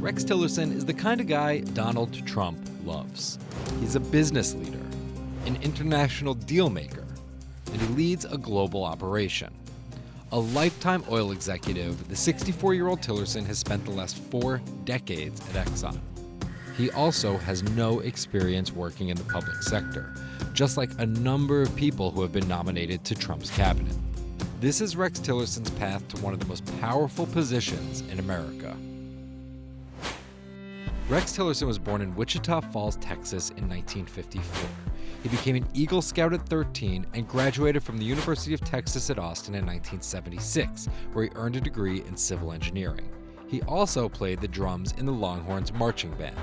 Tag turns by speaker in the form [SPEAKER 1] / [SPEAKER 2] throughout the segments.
[SPEAKER 1] Rex Tillerson is the kind of guy Donald Trump loves. He's a business leader, an international deal maker, and he leads a global operation. A lifetime oil executive, the 64-year-old Tillerson has spent the last 4 decades at Exxon. He also has no experience working in the public sector, just like a number of people who have been nominated to Trump's cabinet. This is Rex Tillerson's path to one of the most powerful positions in America. Rex Tillerson was born in Wichita Falls, Texas in 1954. He became an Eagle Scout at 13 and graduated from the University of Texas at Austin in 1976, where he earned a degree in civil engineering. He also played the drums in the Longhorns marching band.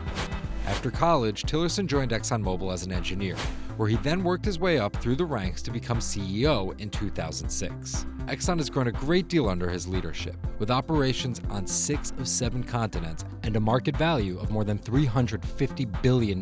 [SPEAKER 1] After college, Tillerson joined ExxonMobil as an engineer, where he then worked his way up through the ranks to become CEO in 2006. Exxon has grown a great deal under his leadership, with operations on 6 of 7 continents and a market value of more than $350 billion.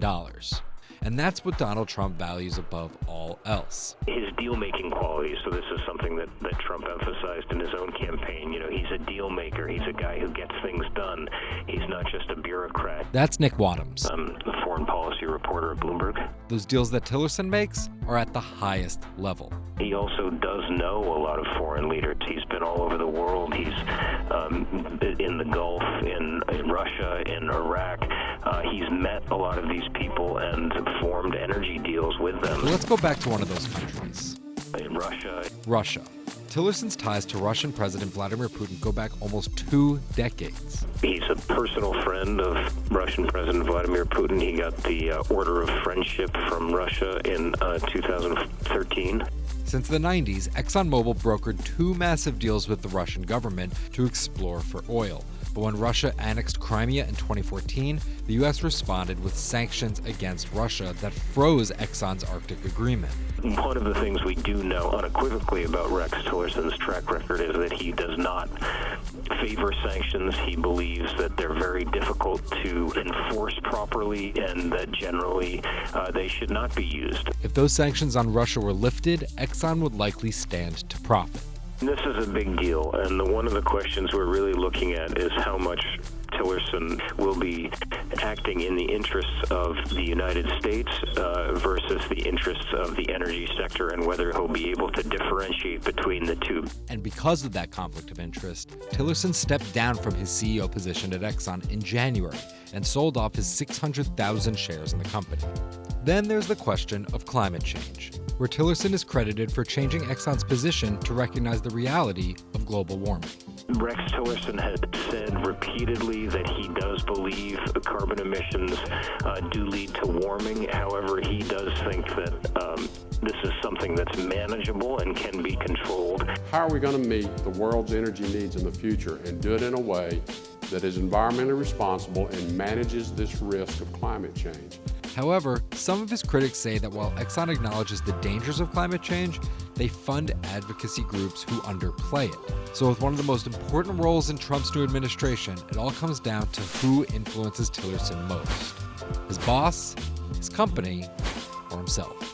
[SPEAKER 1] And that's what Donald Trump values above all else.
[SPEAKER 2] His deal-making qualities, so this is something that Trump emphasized in his own campaign. You know, he's a deal maker. He's a guy who gets things done. He's not just a bureaucrat.
[SPEAKER 1] That's Nick Wadhams,
[SPEAKER 2] the foreign policy reporter at Bloomberg.
[SPEAKER 1] Those deals that Tillerson makes are at the highest level.
[SPEAKER 2] He also does know a lot of foreign leaders. He's been all over the world. He's in the Gulf, in Russia, in Iraq. He's met a lot of these people and formed energy deals with them.
[SPEAKER 1] Let's go back to one of those countries.
[SPEAKER 2] In Russia.
[SPEAKER 1] Russia. Tillerson's ties to Russian President Vladimir Putin go back almost 2 decades.
[SPEAKER 2] He's a personal friend of Russian President Vladimir Putin. He got the Order of Friendship from Russia in 2013.
[SPEAKER 1] Since the 90s, ExxonMobil brokered 2 massive deals with the Russian government to explore for oil. But when Russia annexed Crimea in 2014, the U.S. responded with sanctions against Russia that froze Exxon's Arctic agreement.
[SPEAKER 2] One of the things we do know unequivocally about Rex Tillerson's track record is that he does not favor sanctions. He believes that they're very difficult to enforce properly and that generally they should not be used.
[SPEAKER 1] If those sanctions on Russia were lifted, Exxon would likely stand to profit.
[SPEAKER 2] This is a big deal, and one of the questions we're really looking at is how much Tillerson will be acting in the interests of the United States versus the interests of the energy sector, and whether he'll be able to differentiate between the two.
[SPEAKER 1] And because of that conflict of interest, Tillerson stepped down from his CEO position at Exxon in January and sold off his 600,000 shares in the company. Then there's the question of climate change, where Tillerson is credited for changing Exxon's position to recognize the reality of global warming.
[SPEAKER 2] Rex Tillerson has said repeatedly that he does believe carbon emissions do lead to warming. However, he does think that this is something that's manageable and can be controlled.
[SPEAKER 3] How are we going to meet the world's energy needs in the future and do it in a way that is environmentally responsible and manages this risk of climate change?
[SPEAKER 1] However, some of his critics say that while Exxon acknowledges the dangers of climate change, they fund advocacy groups who underplay it. So with one of the most important roles in Trump's new administration, it all comes down to who influences Tillerson most: his boss, his company, or himself.